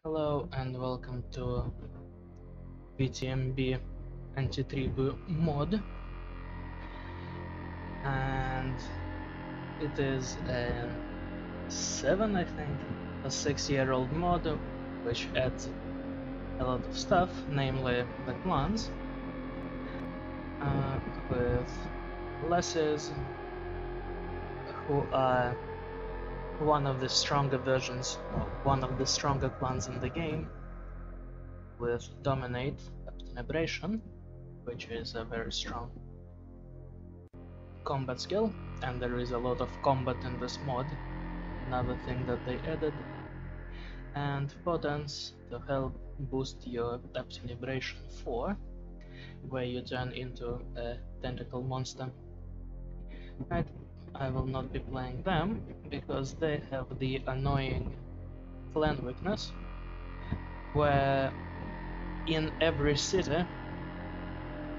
Hello and welcome to Vtmb Antitribu mod, and it is a 7, I think, a 6-year-old mod which adds a lot of stuff, namely the clans, with classes who are one of the stronger versions, or one of the stronger clans in the game, with Dominate Aberration, which is a very strong combat skill, and there is a lot of combat in this mod, another thing that they added, and Potence to help boost your Vtmb 4, where you turn into a tentacle monster. Right, I will not be playing them because they have the annoying clan weakness, where in every city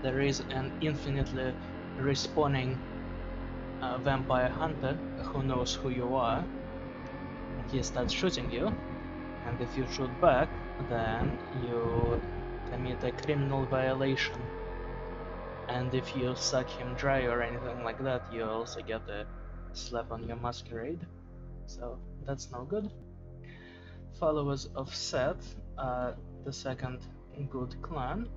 there is an infinitely respawning vampire hunter who knows who you are. He starts shooting you, and if you shoot back, then you commit a criminal violation. And if you suck him dry or anything like that, you also get a slap on your masquerade. So that's no good. Followers of Seth are the second good clan.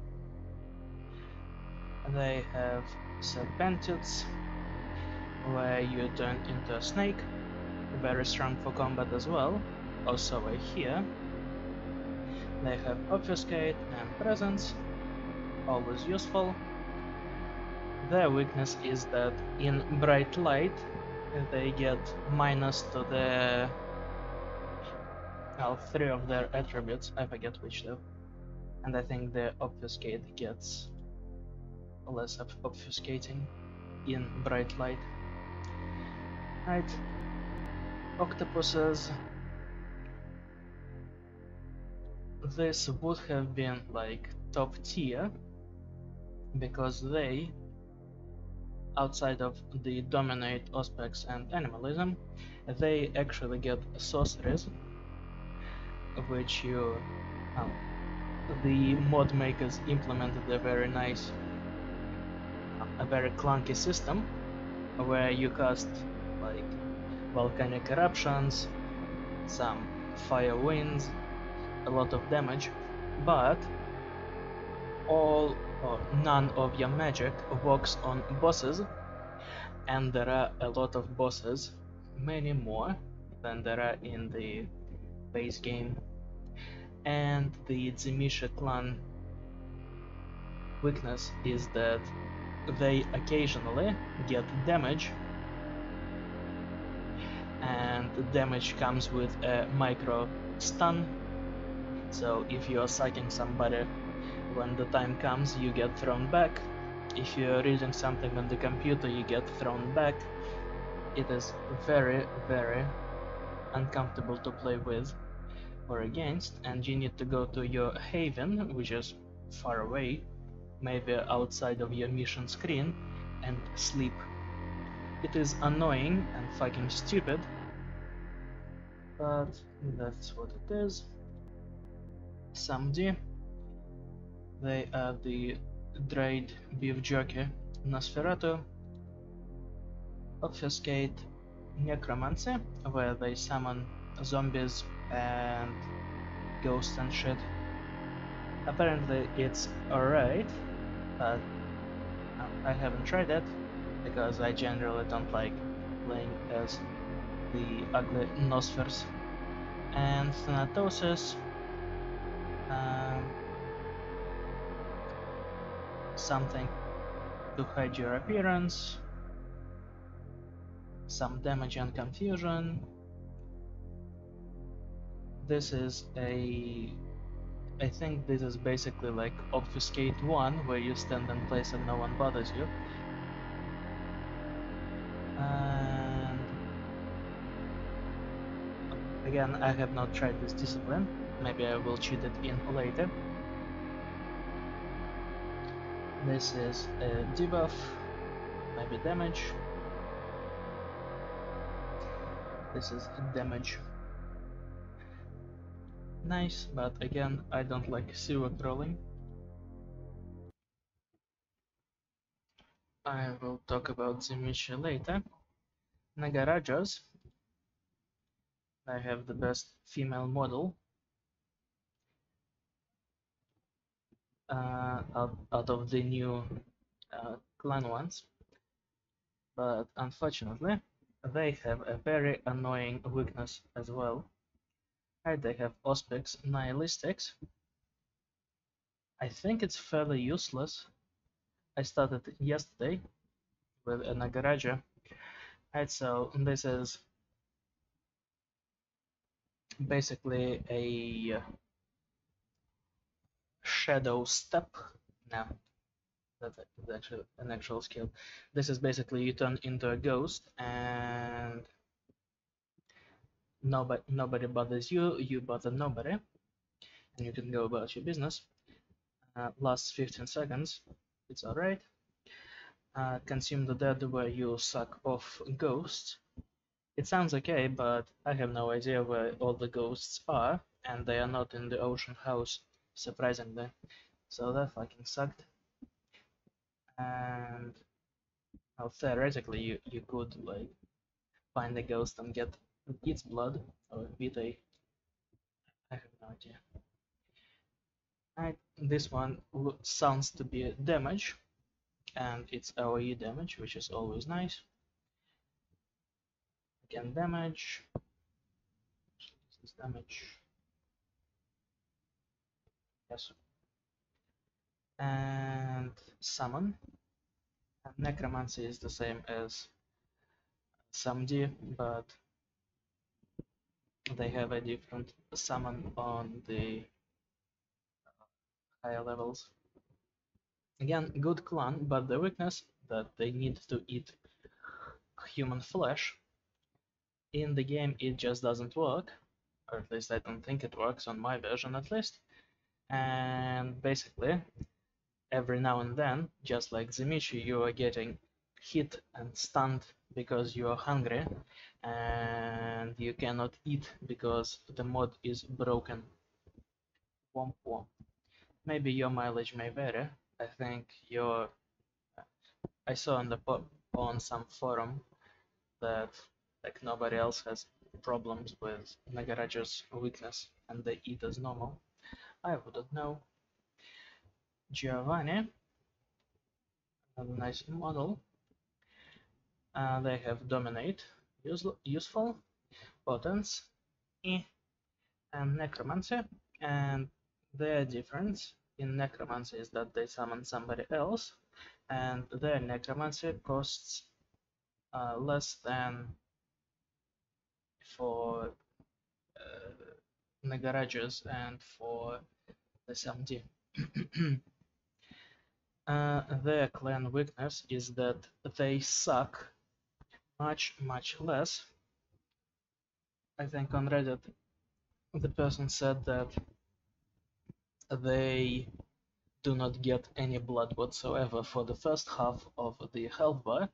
They have Serpentids, where you turn into a snake, very strong for combat as well, also here. They have Obfuscate and Presence, always useful. Their weakness is that in bright light they get minus to the 3 of their attributes, I forget which though, and I think the Obfuscate gets less obfuscating in bright light. Right, octopuses. This would have been like top tier because they, outside of the Dominate, Auspex and Animalism, they actually get sorceries, which the mod makers implemented a very nice, a very clunky system where you cast like volcanic eruptions, some fire winds, a lot of damage, but all or none of your magic works on bosses, and there are a lot of bosses, many more than there are in the base game. And the Tzimisce clan weakness is that they occasionally get damage, and the damage comes with a micro stun. So if you are sucking somebody, when the time comes you get thrown back. If you're reading something on the computer, you get thrown back. It is very, very uncomfortable to play with or against, and you need to go to your haven, which is far away, maybe outside of your mission screen, and sleep. It is annoying and fucking stupid, but that's what it is. Samedi, they are the dried beef jerky Nosferatu. Obfuscate, Necromancy, where they summon zombies and ghosts and shit. Apparently it's alright, but I haven't tried it because I generally don't like playing as the ugly Nosfers. And Thanatosis, something to hide your appearance, some damage and confusion. This is I think this is basically like Obfuscate 1, where you stand in place and no one bothers you. And again, I have not tried this discipline. Maybe I will cheat it in later. This is a debuff, maybe damage. This is damage. Nice, but again, I don't like sewer crawling. I will talk about Tzimisce later. Nagarajas. I have the best female model out of the new clan ones, but unfortunately, they have a very annoying weakness as well. Right, they have Auspex Nihilistics. I think it's fairly useless. I started it yesterday with a Nagaraja. Right, so this is basically a shadow step. No, that's actually an actual skill. This is basically you turn into a ghost and nobody bothers you, you bother nobody, and you can go about your business. Lasts 15 seconds, it's alright. Consume the dead where you suck off ghosts. It sounds okay, but I have no idea where all the ghosts are, and they are not in the ocean house, surprisingly. So that fucking sucked. And well, theoretically, you could like find a ghost and get its blood or Vitae. I have no idea. Right, this one sounds to be damage, and it's AoE damage, which is always nice. Again, damage. This damage. Yes. And summon. And necromancy is the same as SumD, but they have a different summon on the higher levels. Again, good clan, but the weakness that they need to eat human flesh. In the game, it just doesn't work, or at least I don't think it works on my version at least. And basically, every now and then, just like Tzimisce, you are getting hit and stunned because you are hungry, and you cannot eat because the mod is broken. Womp womp. Maybe your mileage may vary. I think your I saw on some forum that like nobody else has problems with Nagaraja's weakness and they eat as normal. I wouldn't know. Giovanni, a nice model. They have Dominate, Useful, Potence, and Necromancy. And their difference in Necromancy is that they summon somebody else, and their Necromancy costs less than for Nagarajas and for the SMD. Their clan weakness is that they suck much less. I think on Reddit the person said that they do not get any blood whatsoever for the first half of the health bar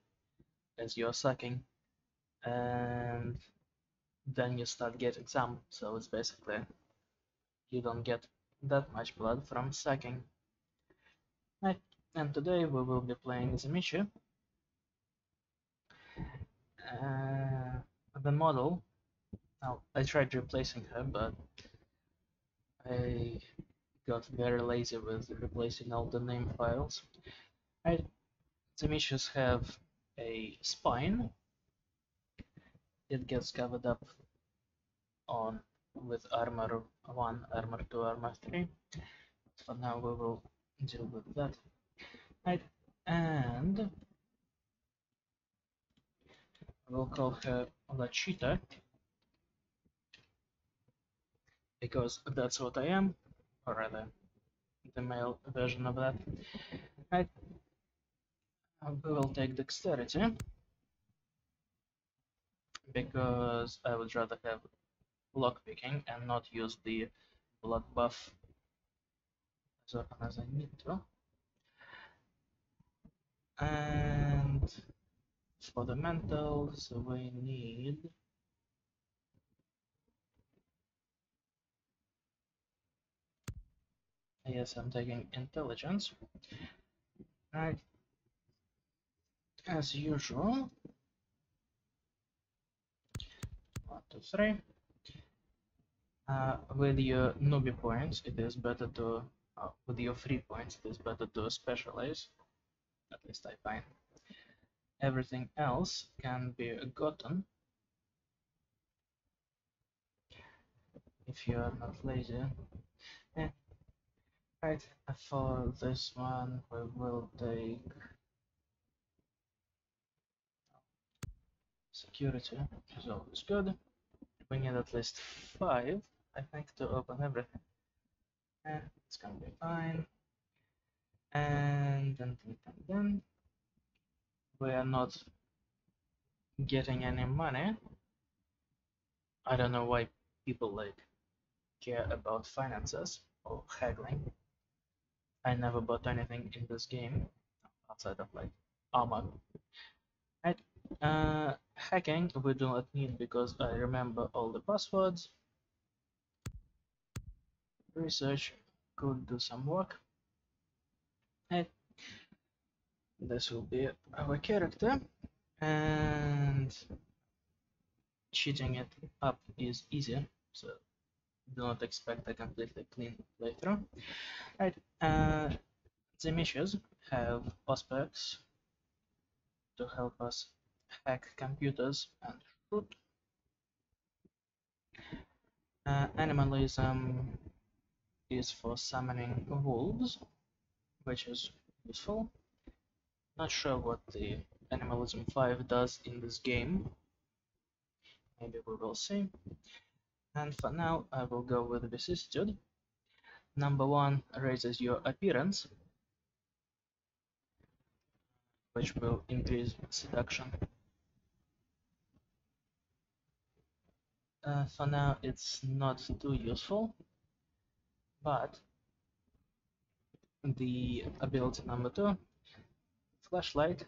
as you're sucking, and then you start getting some, so it's basically you don't get that much blood from sucking. Right. And today we will be playing Tzimisce. The model, now I tried replacing her, but I got very lazy with replacing all the name files. Right. Tzimisces have a spine. It gets covered up on with armor 1, armor 2, armor 3. For now we will deal with that. Right. And we'll call her La Cheetah because that's what I am, or rather the male version of that. Right. We will take dexterity because I would rather have lockpicking and not use the blood buff as often as I need to. And for the mentals, we need Yes, I'm taking intelligence. Right, as usual. 1, 2, 3. With your newbie points, it is better to, with your free points, it is better to specialize. At least I find. Everything else can be gotten if you are not lazy. Eh, right, for this one we will take security, which is always good. We need at least 5, I think, to open everything. It's gonna be fine. And then we are not getting any money. I don't know why people like care about finances or haggling. I never bought anything in this game outside of like armor. Right. Hacking we do not need because I remember all the passwords. Research could do some work. Right. This will be our character, and cheating it up is easier, so do not expect a completely clean playthrough. Right. Tzimisces have aspects to help us hack computers and shoot. Animalism is for summoning wolves, which is useful. Not sure what the Animalism 5 does in this game. Maybe we will see. And for now, I will go with vicissitude. Number 1 raises your appearance, which will increase seduction. For now, it's not too useful, but the ability number 2, flashlight,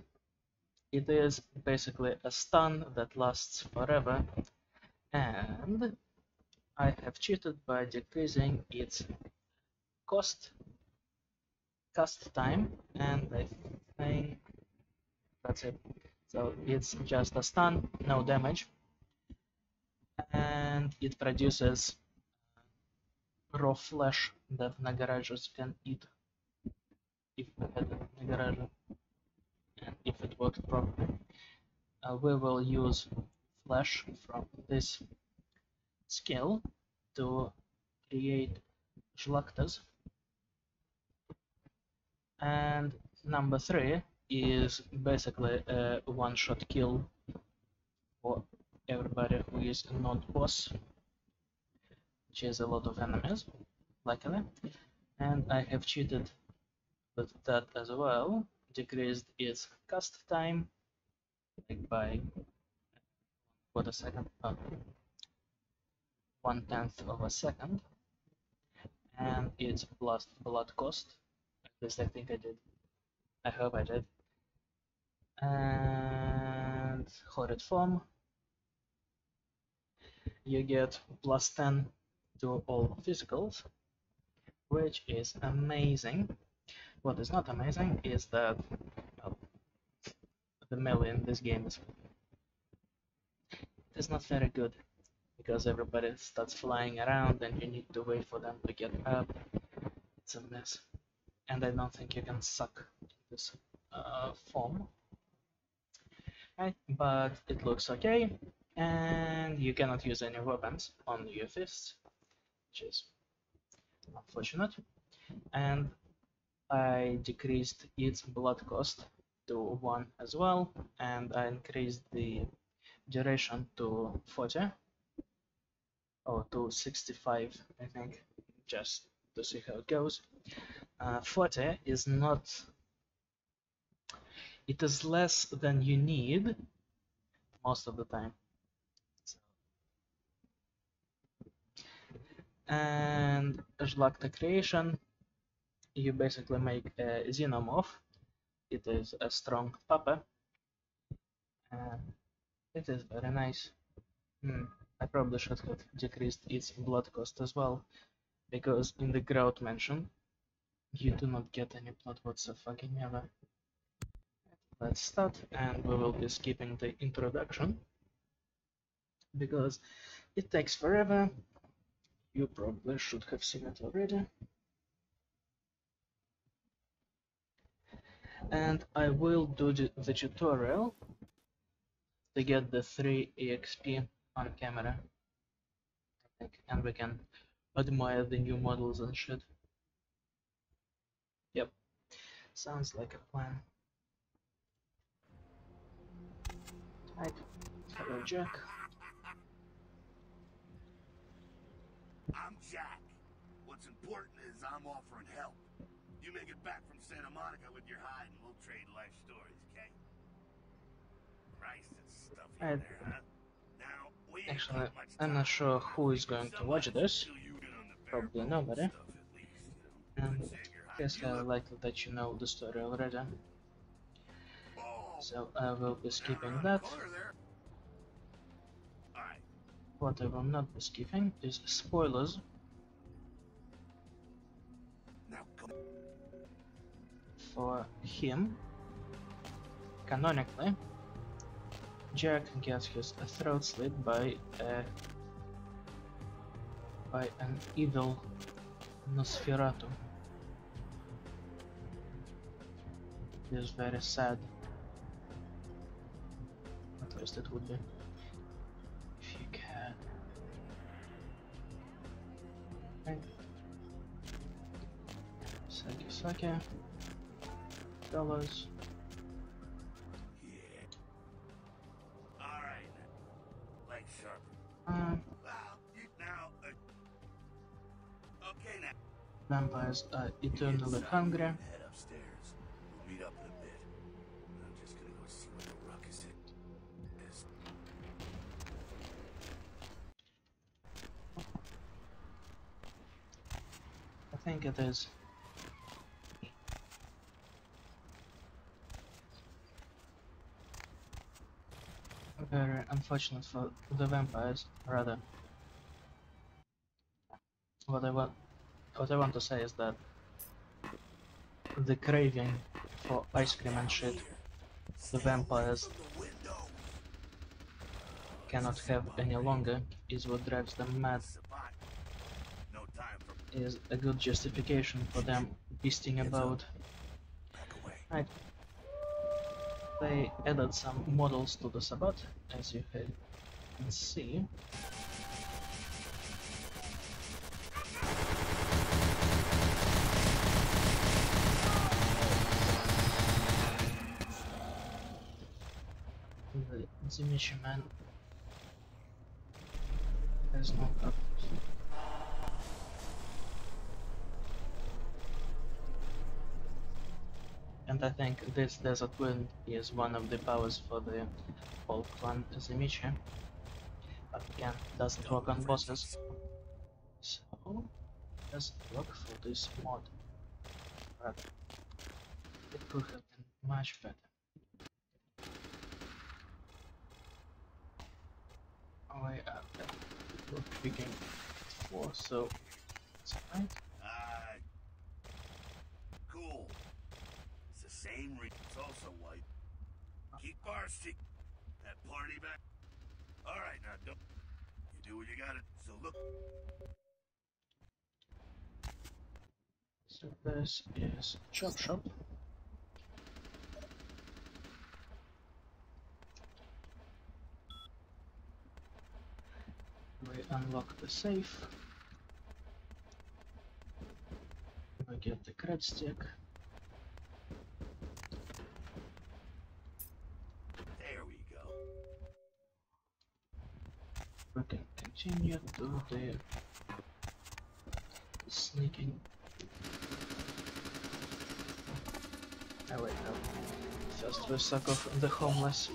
it is basically a stun that lasts forever, and I have cheated by decreasing its cast time, and I think that's it. So it's just a stun, no damage, and it produces raw flesh that Nagarajas can eat if we had a Nagaraja and if it worked properly. We will use flesh from this skill to create Žlaktas. And number 3 is basically a one-shot kill for everybody who is not boss, which is a lot of enemies, luckily. And I have cheated with that as well, decreased its cast time like by what a second, 1/10 of a second, and its blood cost. At least I think I did. I hope I did. And horrid form, you get +10 to all physicals, which is amazing. What is not amazing is that the melee in this game is not very good, because everybody starts flying around and you need to wait for them to get up. It's a mess, and I don't think you can suck this form. Right, but it looks okay, and you cannot use any weapons on your fists, which is unfortunate. And I decreased its blood cost to 1 as well, and I increased the duration to 40 or to 65, I think, just to see how it goes. 40 is not, it is less than you need most of the time. So, and Žlakta creation, you basically make a xenomorph. It is a strong puppet. It is very nice. I probably should have decreased its blood cost as well, because in the growth mention You do not get any plot whatsoever. Let's start, and we will be skipping the introduction because it takes forever. You probably should have seen it already. And I will do the tutorial to get the 3 EXP on camera. And we can admire the new models and shit. Yep, sounds like a plan. Right, hello Jack. I'm Jack. What's important is I'm offering help. You make it back from Santa Monica with your hide and we'll trade life stories, okay? Christ, it's stuffy in there, huh? Now, we ain't Actually, got much I'm time. not sure who is going to watch this. Probably nobody. And guess I likely that you know the story already. So I will be skipping that. What I will not be skipping is spoilers. For him, canonically, Jack gets his throat slit by an evil Nosferatu. It is very sad. At least it would be. If you can. Right. Sake. Fellas. Yeah. Alright. Leg sharp. Well, now. Okay now. Vampires are eternally hungry. Head upstairs. We'll meet up in a bit. I'm just gonna go see what the ruckus is. I think it is. Very unfortunate for the vampires, rather. What I want to say is that the craving for ice cream and shit the vampires cannot have any longer is what drives them mad. Is a good justification for them beasting about. Right. They added some models to the Sabbat, as you can see. The Tzimisce man has no purpose. And I think this desert wind is one of the powers for the whole clan Tzimisce, but again, doesn't work on bosses. So, doesn't work for this mod. But it could have been much better. Way up there. We're picking 4, so it's right. Cool. It's the same reason. It's also white. Keep Barstick. That party back. Alright, now don't. You do what you gotta. So look. So this is Chop Shop. We unlock the safe. We get the cred stick. There we go. We can continue to the sneaking. Oh wait, no. First we suck off the homeless.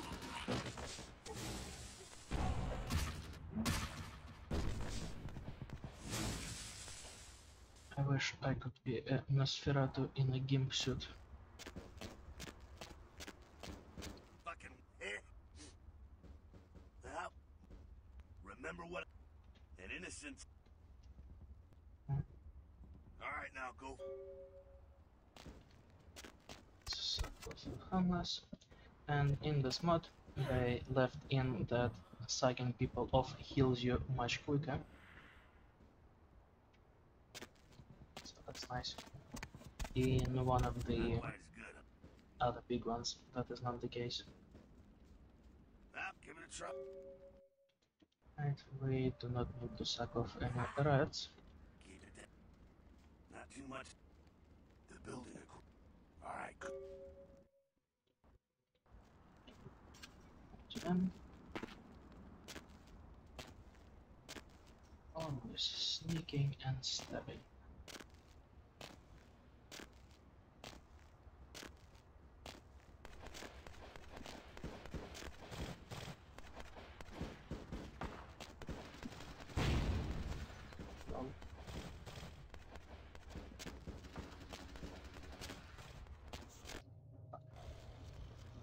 I wish I could be a Nosferatu in a gimp suit. Fucking well, remember what an innocent. Alright, now go. Harmless. And in this mod, they left in that sucking people off heals you much quicker. So that's nice. In one of the other big ones, that is not the case. Give it a try. Right, we do not need to suck off any rats. Not too much. The building. Alright, good. Them. Always sneaking and stabbing.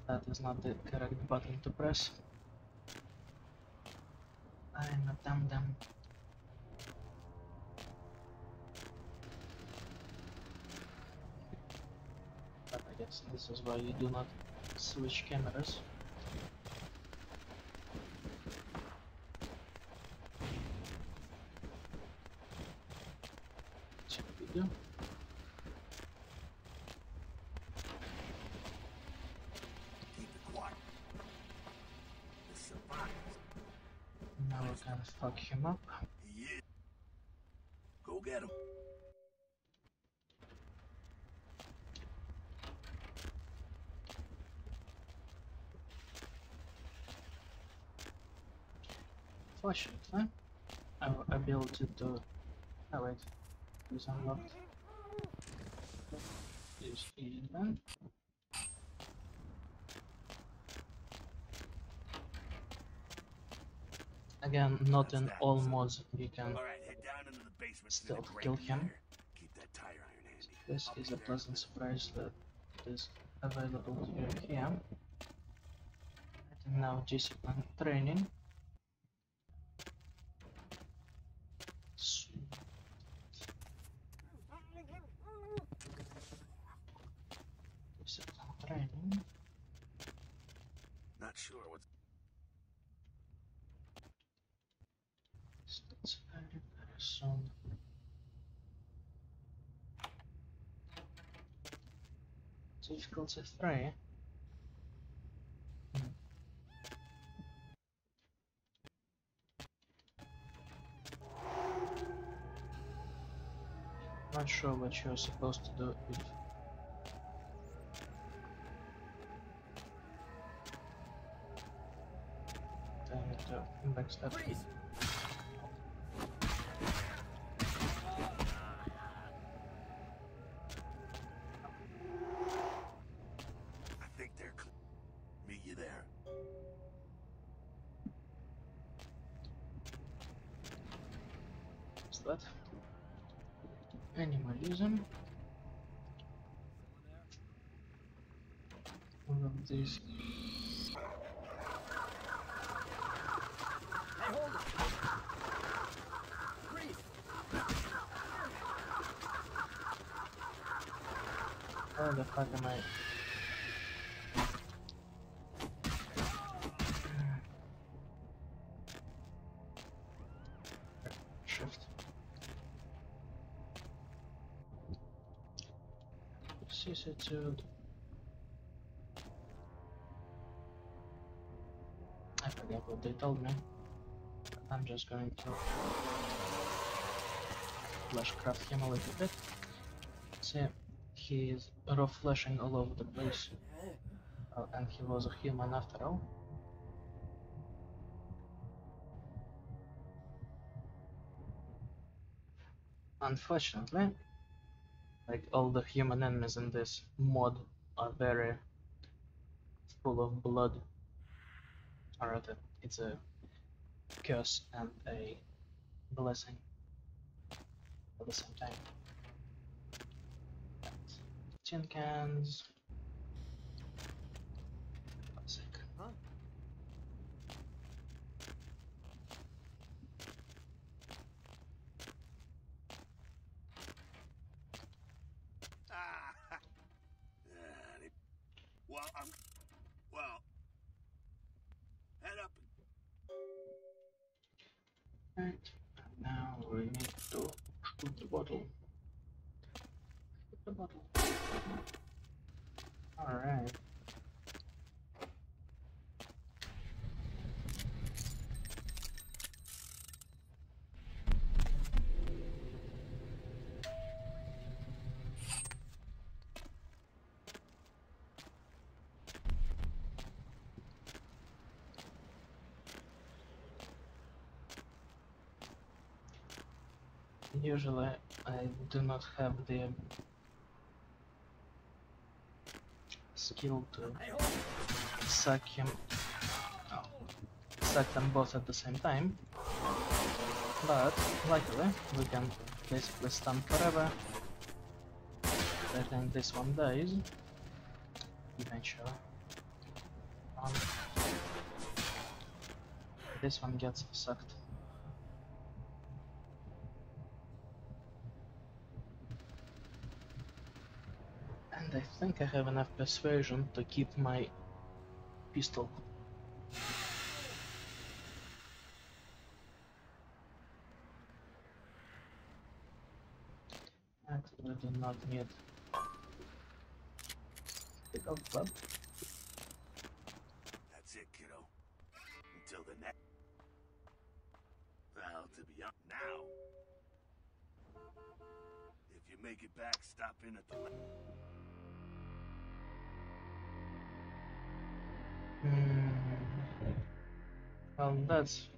That is not the correct button to press. I'm a dum-dum. But I guess this is why you do not switch cameras. So we do. Now we can fuck him up. Yeah. Go get him. Fortunately, our ability to... Oh wait, is unlocked. Use E01. Again, not in all mods you can still kill him. This is a pleasant surprise that is available to you here. And now discipline training. Discipline training. Not sure what's. That's very soon. Difficulty 3. Not sure what you're supposed to do if I need to backstab. I think they're meet you there. What's that? Animalism. All of these. Hey, hold it! Freeze! How the fuck am I? Shift. Vicissitude. I forget what they told me. I'm just going to flashcraft him a little bit. See, he is raw flashing all over the place. And he was a human after all. Unfortunately, like all the human enemies in this mod are very full of blood. Or rather, it's a curse and a blessing at the same time. Tin cans. Classic. Huh? Usually I do not have the skill to suck him, suck them both at the same time, but luckily we can basically stun forever. I think this one dies eventually. This one gets sucked. And I think I have enough persuasion to keep my pistol. Actually, I do not need pick up club. That's it, kiddo. Until the next. Well, to be honest, now. If you make it back, stop in at the. Well, that's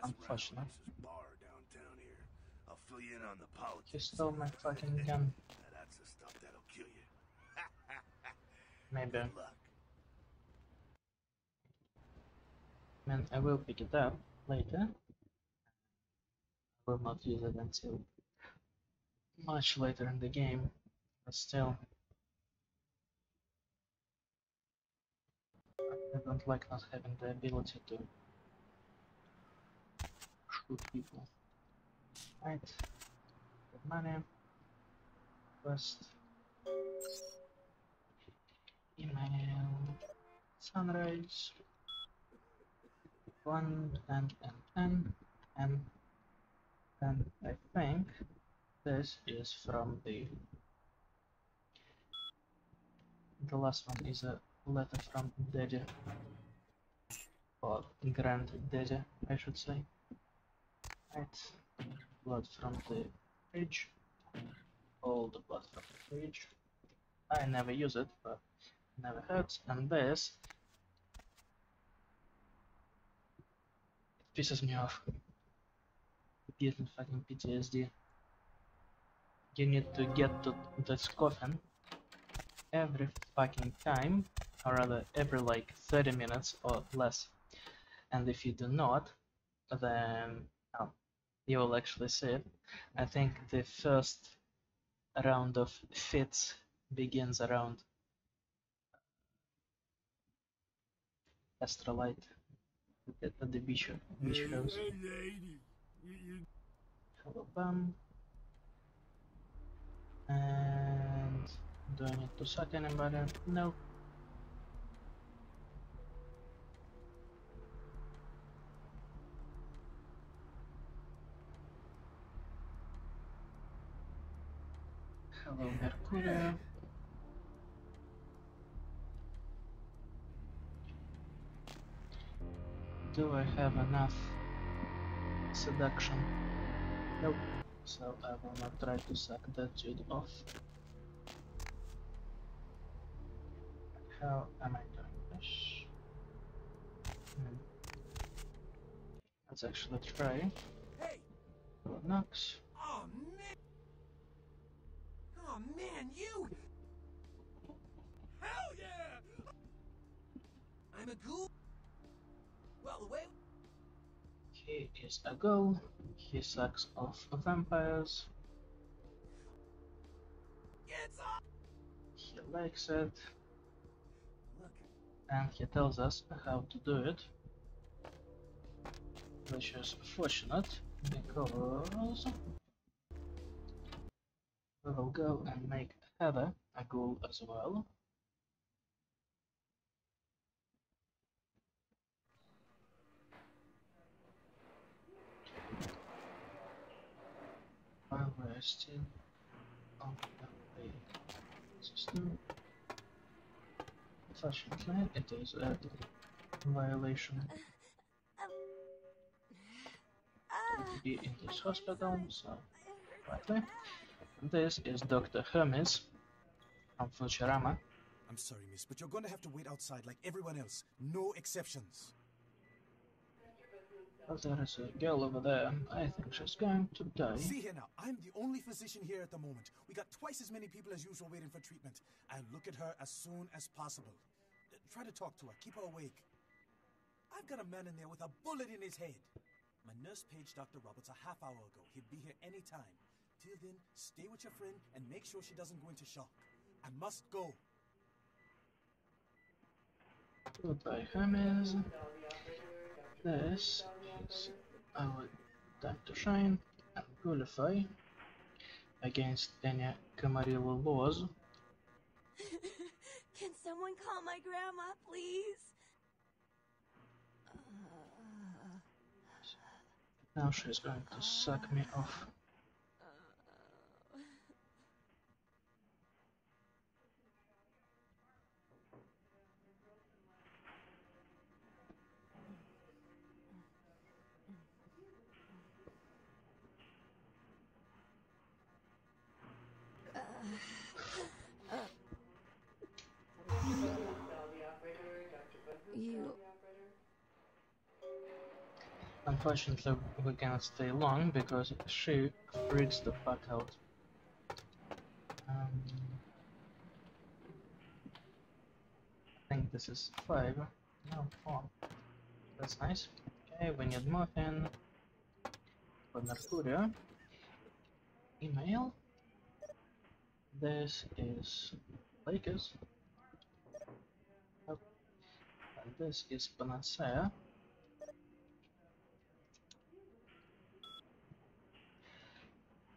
unfortunate. Bar downtown here. I'll fill you in on the politics. He stole my fucking gun. That's the stuff that'll kill you. Maybe. Good luck. Man, I will pick it up later. I will not use it until much later in the game, but still. I don't like not having the ability to shoot people. Right. Get money. First. Email. Sunrise. 1 and 10 and I think this is from the last one is a letter from Daddy, or Granddaddy, I should say. Right, blood from the fridge, all the blood from the fridge. I never use it, but never hurts. And this, it pisses me off. Getting fucking PTSD. You need to get to this coffin every fucking time, or rather every like 30 minutes or less. And if you do not, then you will actually see it. I think the first round of fits begins around Astrolight at the beach house. Hey, lady. Hello, bum. And do I need to suck anybody? No. Hello, Mercurio. Do I have enough seduction? Nope. So I will not try to suck that dude off. How am I doing this? Let's actually try. Hey! Knox. Oh man! Oh man, you! Hell yeah! I'm a ghoul. Well, the way. He is a ghoul. He sucks off vampires. It's off. He likes it. Look. And he tells us how to do it. Which is fortunate because we will go and make Heather a ghoul as well. While we're still on the system, unfortunately, it is a violation to be in this hospital, so rightly. This is Dr. Hermes from Futurama. I'm sorry, miss, but you're gonna have to wait outside like everyone else. No exceptions. Oh, there is a girl over there. I think she's going to die. See here now, I'm the only physician here at the moment. We got twice as many people as usual waiting for treatment. I'll look at her as soon as possible. Try to talk to her, keep her awake. I've got a man in there with a bullet in his head. My nurse paged Dr. Roberts a half hour ago. He'd be here any time. Till then, stay with your friend and make sure she doesn't go into shock. I must go. Goodbye, Hermes. This is our time to shine and qualify against any Camarillo laws. Can someone call my grandma, please? Now she's going to suck me off. You... Unfortunately, we cannot stay long because she freaks the fuck out. I think this is 5. No, 4. That's nice. Okay, we need morphine for Mercurio. Email. This is Lakers. Oh. And this is Panacea.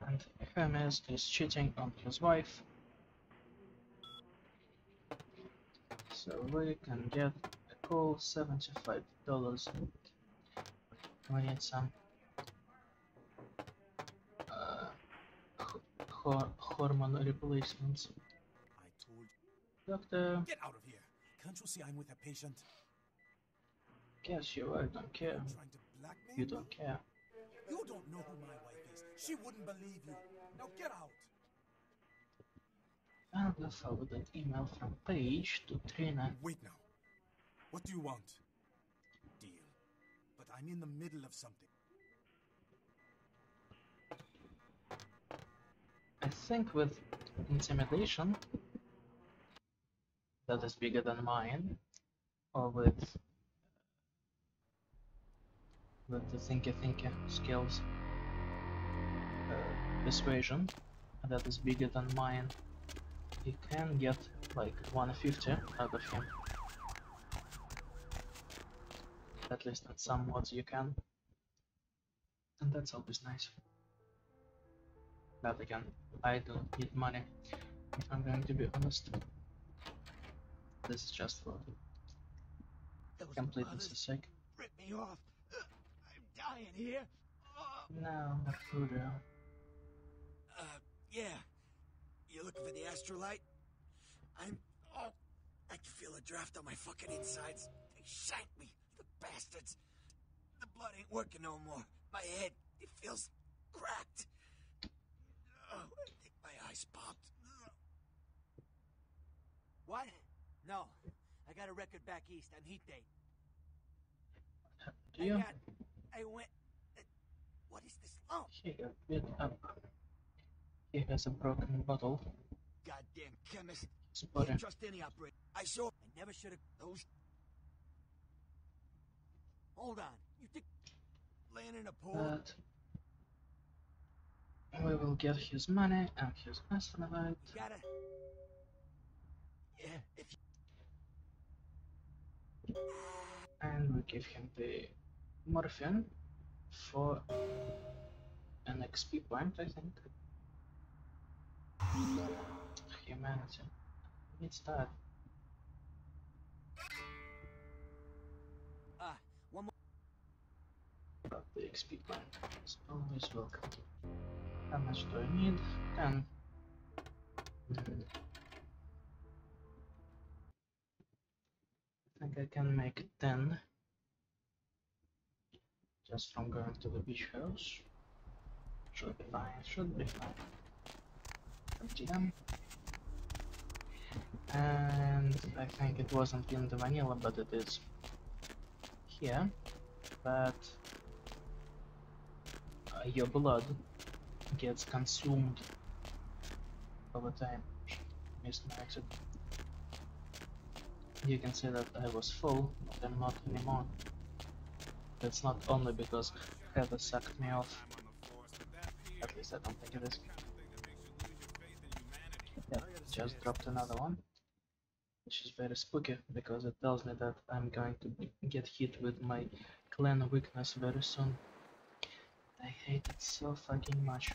And Hermes is cheating on his wife. So we can get a cool $75. We need some hormone replacements. I told you. Doctor, Get out of here. Can't you see I'm with a patient? guess you I don't care. Trying to blackmail You me? don't care. You don't know who my wife is. She wouldn't believe you. Now get out. And we forward an email from Paige to Trina. Wait now. What do you want? Deal. But I'm in the middle of something. I think with intimidation that is bigger than mine, or with the thinky skills, persuasion that is bigger than mine, you can get like 150 out of him. At least in some mods you can, and that's always nice. But again, I don't need money, if I'm going to be honest. This is just for completeness' sake. Rip me off. I'm dying here. No, Mercurio. Yeah. You looking for the astrolite? I can feel a draft on my fucking insides. They shanked me, the bastards. The blood ain't working no more. My head, it feels cracked. Oh, I think my eyes popped. What? No. I got a record back east. I'm heat date. Do you? I went... What is this lump? He got beat up. He has a broken bottle. Goddamn chemist. His body. Can't trust any operator. I never should have... those Hold on. You think... laying in a pool. But we will get his money and his astronaut. You gotta... Yeah, if you... And we give him the morphine for an XP point, I think. Humanity. It's that. One more... But the XP point is always welcome. How much do I need? 10. I think I can make 10 just from going to the beach house. Should be fine, should be fine. MTM. And I think it wasn't in the vanilla, but it is here. But your blood gets consumed over time. Missed my exit. You can see that I was full, but I'm not anymore. That's not only because Heather sucked me off. At least I don't think it is. Yeah, just dropped another one. Which is very spooky, because it tells me that I'm going to get hit with my clan weakness very soon. I hate it so fucking much.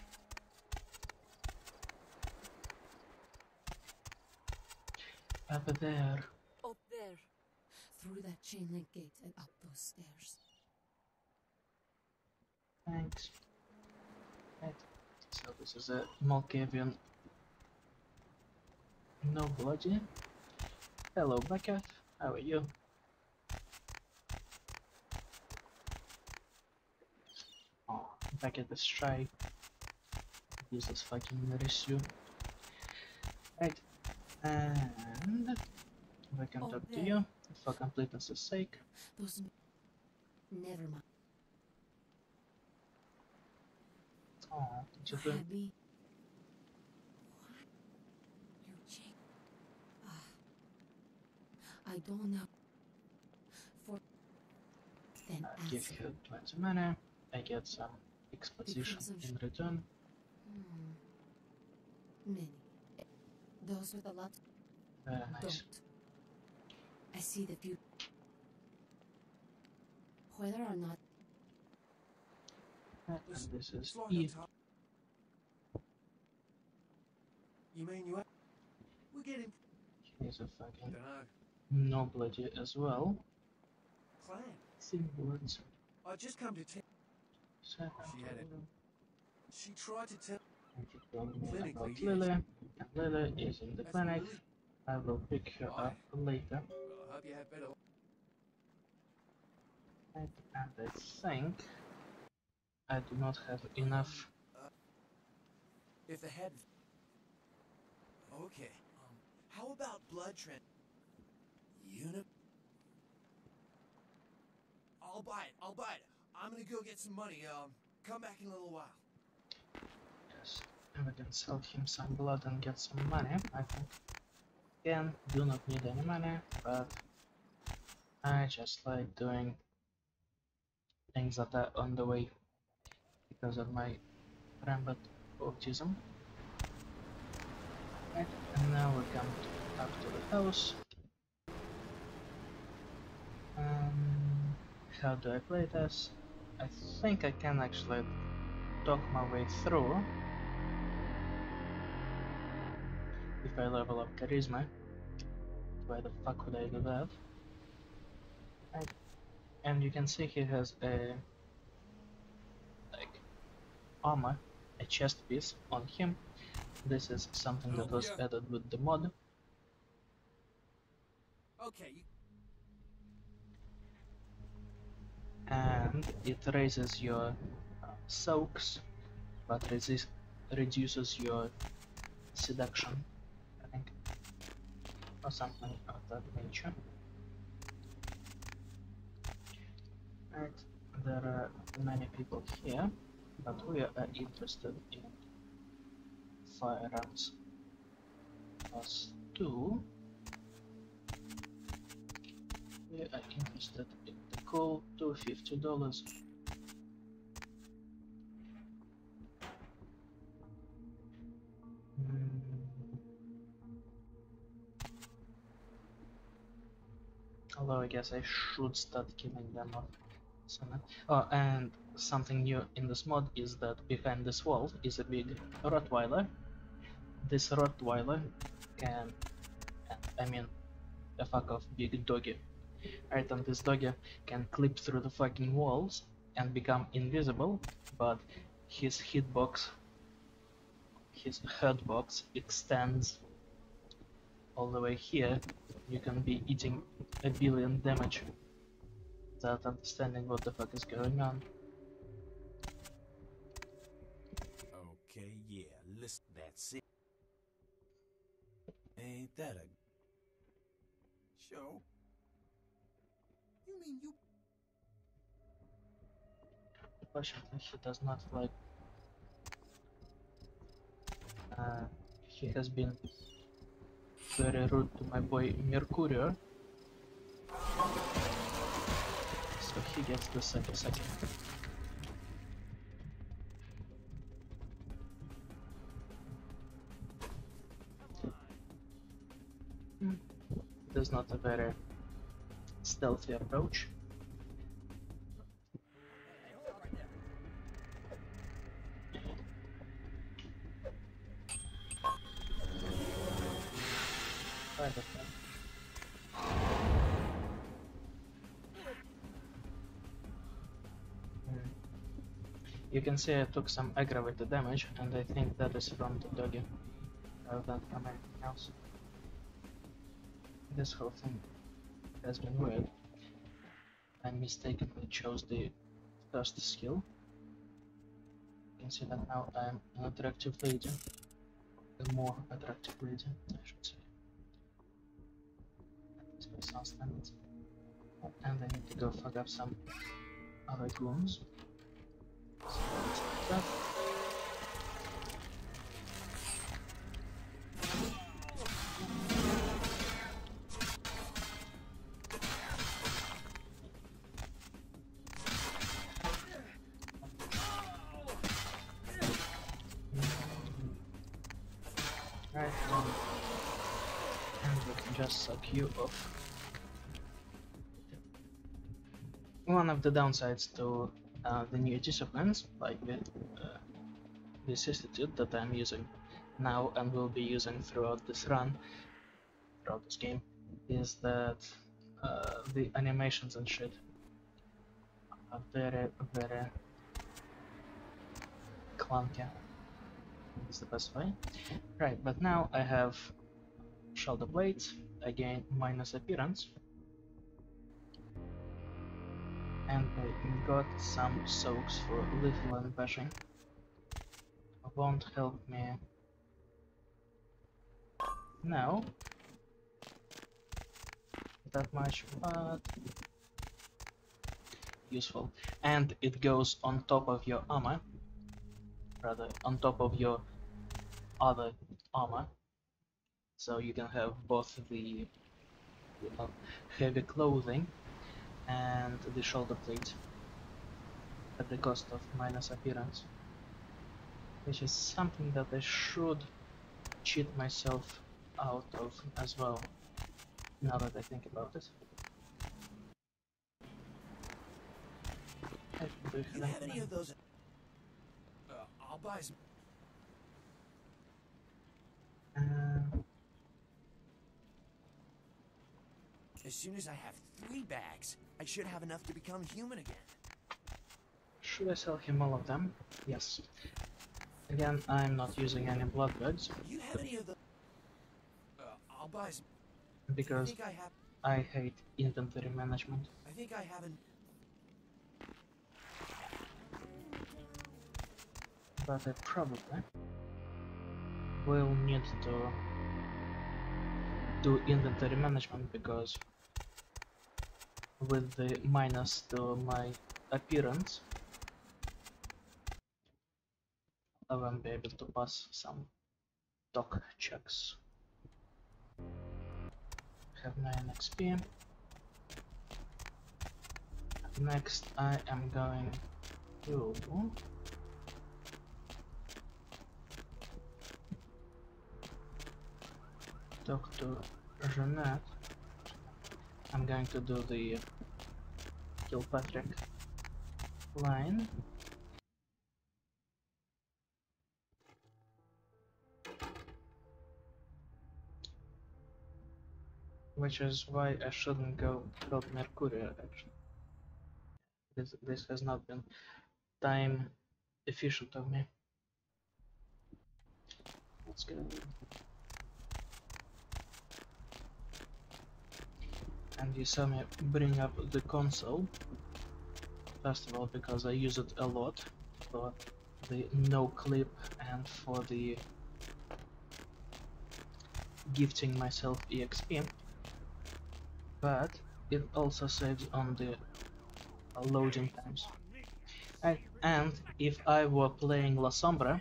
Up there. Up there. Through that chain link gate and up those stairs. Thanks. Right. So this is a Malkavian nobody. Hello, Bucket. How are you? Oh, Bucket is shy. Useless fucking Mercurio. Right. And we can talk to you for completeness' sake. Those. Never mind. Oh, did you do? Abby. What? You changed. I don't know. For then Give ask. her 20 mana. I get some exposition in return. Many. Those with a lot. Very nice. Don't. I see the view. Whether or not. And this is Slow E. down, Tom. You mean you? We're getting He's a fucking dunno, nobody as well. clan. Thin words. I just come to tell. Second. She had it. She tried to tell. And he told me Clinically, about yes. Lily. And Lily is in the That's clinic. really- I will pick her Why? up later. Well, I hope you have better. Right. And I think I do not have enough. If the head. Okay. How about blood trend? Unit. I'll buy it. I'll buy it. I'm gonna go get some money. Come back in a little while. Yes. And we can sell him some blood and get some money, I think. Again, do not need any money, but I just like doing things that are on the way because of my rampant autism. Right, and now we come up to the house. How do I play this? I think I can actually talk my way through if I level up charisma. Why the fuck would I do that? Right. And you can see he has a like armor, a chest piece on him. This is something that was added with the mod. Okay. And it raises your soaks, but reduces your seduction, I think, or something of that nature. Right, there are many people here, but we are interested in firearms. +2. We are interested in the coal, $250. Although I guess I should start killing them off sooner. Oh, and something new in this mod is that behind this wall is a big Rottweiler. This Rottweiler can, I mean, a fuck off big doggy. Right, and this doggy can clip through the fucking walls and become invisible, but his hitbox, his hurtbox extends all the way here. You can be eating 1 billion damage without understanding what the fuck is going on. Okay, yeah, listen, that's it. Ain't that a show? You mean you? Unfortunately, he does not like. He has been very rude to my boy Mercurio, so he gets the second. It is not a very stealthy approach. Right, okay. You can see I took some aggravated damage, and I think that is from the doggy, rather than from anything else. This whole thing has been weird. I mistakenly chose the first skill. You can see that now I am an attractive lady. A more attractive lady, I should say. This way sounds standard. And I need to go fuck up some other goons. So let's do that. Right, and we can just suck you off. One of the downsides to the new disciplines, like this institute that I'm using now and will be using throughout this game, is that the animations and shit are very, very clunky. Is the best way. Right, but now I have shoulder blades, again minus appearance, and I got some soaks for lethal and bashing. Won't help me now that much, but useful. And it goes on top of your armor, rather on top of your other armor, so you can have both the heavy clothing and the shoulder plate at the cost of minus appearance, which is something that I should cheat myself out of as well, now that I think about it. Do you have any of those? I'll buy some. As soon as I have 3 bags, I should have enough to become human again. Should I sell him all of them? Yes. Again, I'm not using any blood bags. Do you have any of the? I'll buy some. Because I hate inventory management. I think I haven't. But I probably will need to do inventory management, because with the minus to my appearance, I won't be able to pass some doc checks. Have 9 XP. Next, I am going to talk to Jeanette. I'm going to do the Kilpatrick line. Which is why I shouldn't go help Mercurio, actually. This has not been time efficient of me. Let's go. And you saw me bring up the console, first of all because I use it a lot for the no clip and for the gifting myself EXP, but it also saves on the loading times. And if I were playing La Sombra,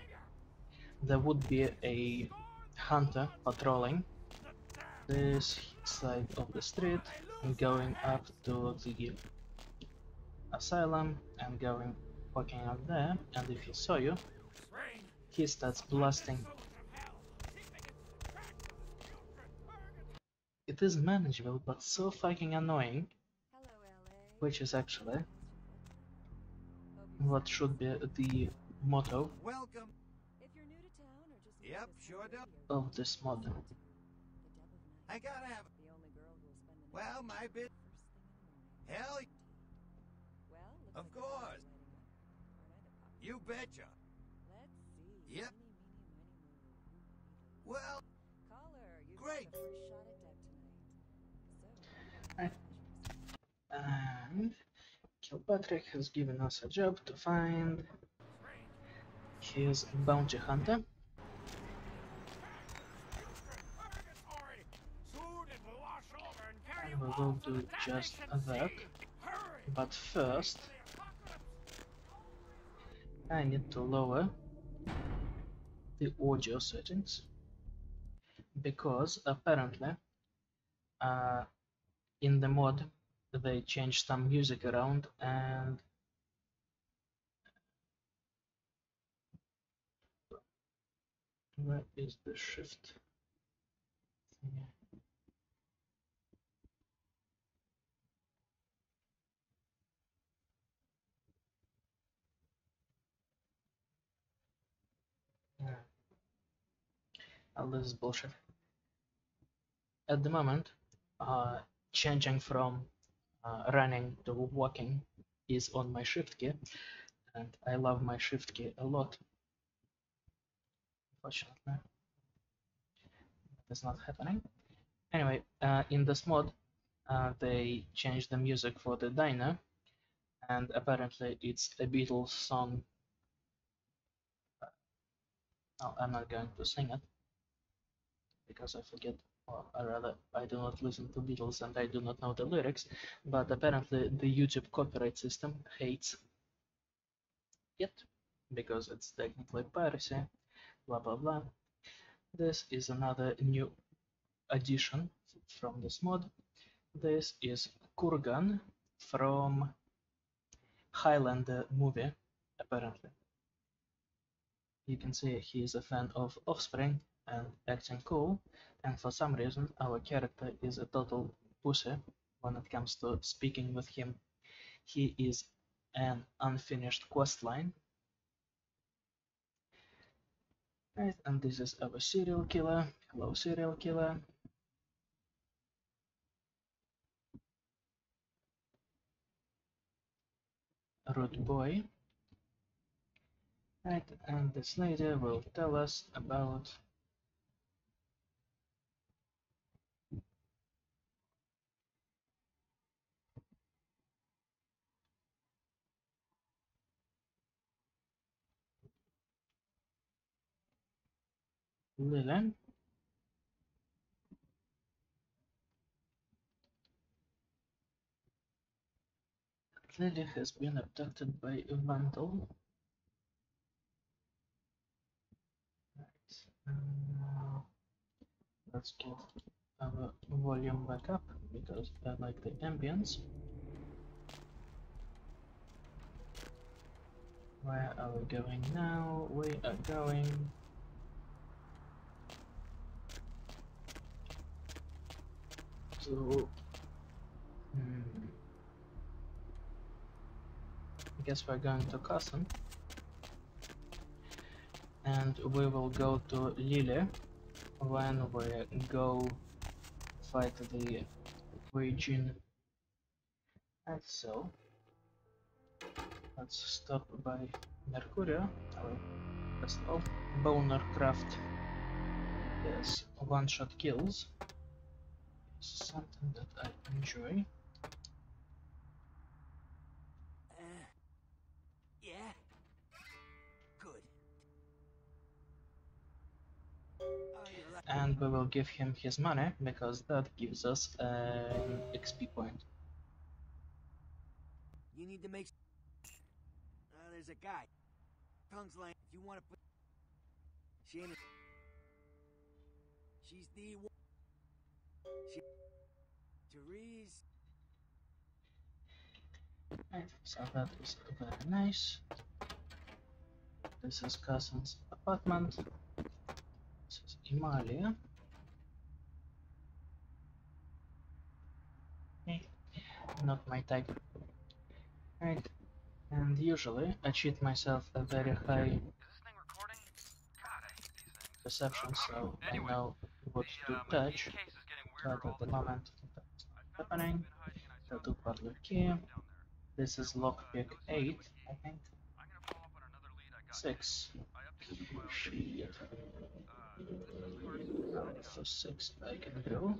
there would be a hunter patrolling this side of the street and going up to the asylum and walking up there, and if he saw you, he starts blasting. It is manageable, but so fucking annoying, which is actually what should be the motto Welcome. Yep, sure do. of this mod. I gotta have. Well, my bit. Hell. Of course. You betcha. Yep. Well. Great. And Kilpatrick has given us a job to find his bounty hunter. And we will do just that. But first, I need to lower the audio settings because apparently in the mod they changed some music around, and where is the shift thing? Oh, this is bullshit. At the moment, changing from running to walking is on my shift key, and I love my shift key a lot. Unfortunately, it's not happening. Anyway, in this mod, they changed the music for the diner, and apparently it's a Beatles song. Oh, I'm not going to sing it because I forget, or rather, I do not listen to Beatles and I do not know the lyrics, but apparently the YouTube copyright system hates it because it's technically piracy, blah blah blah. This is another new addition from this mod. This is Kurgan from Highlander movie, apparently. You can see he is a fan of Offspring and acting cool, and for some reason our character is a total pussy when it comes to speaking with him. He is an unfinished questline. Right, and this is our serial killer. Hello, serial killer. Rude boy. Right, and this lady will tell us about Lily. Lily has been abducted by a vandal. Right. Let's get our volume back up because I like the ambience. Where are we going now? We are going to I guess we're going to Cousin, and we will go to Lille when we go fight the Weijin. And so let's stop by Mercurio, our personal boner craft. Yes, one-shot kills is something that I enjoy. Yeah? Good. And we will give him his money because that gives us an XP point. You need to make... there's a guy. Tongue's lame. If you want to put... She ain't... She's the one. She... Therese... Right, so that is very nice. This is cousin's apartment. This is Emalia. Okay, not my type. Right, and usually I cheat myself a very high perception, so I know what to touch, but at the moment that's not happening. Tattoo parlor key. This is lockpick 8, I think. 6. Shit. Only for 6 I can go.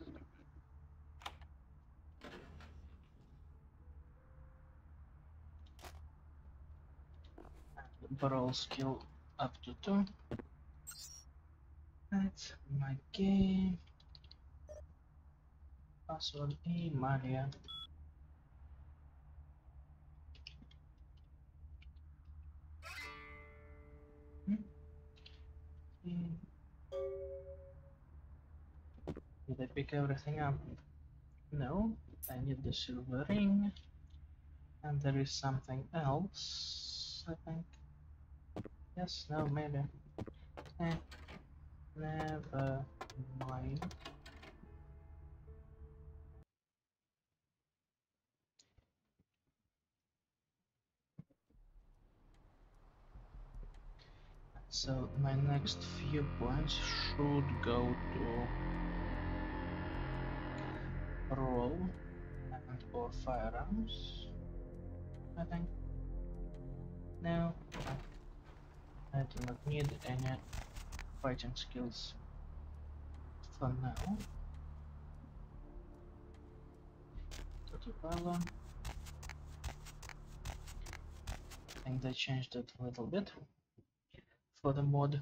Brawl skill up to 2. That's my game. Password Emalia. Did I pick everything up? No, I need the silver ring. And there is something else, I think. Yes, no, maybe. Never mind. So my next few points should go to roll and or firearms, I think. No, I do not need any fighting skills for now. Tattoo parlor. I think they changed it a little bit for the mod.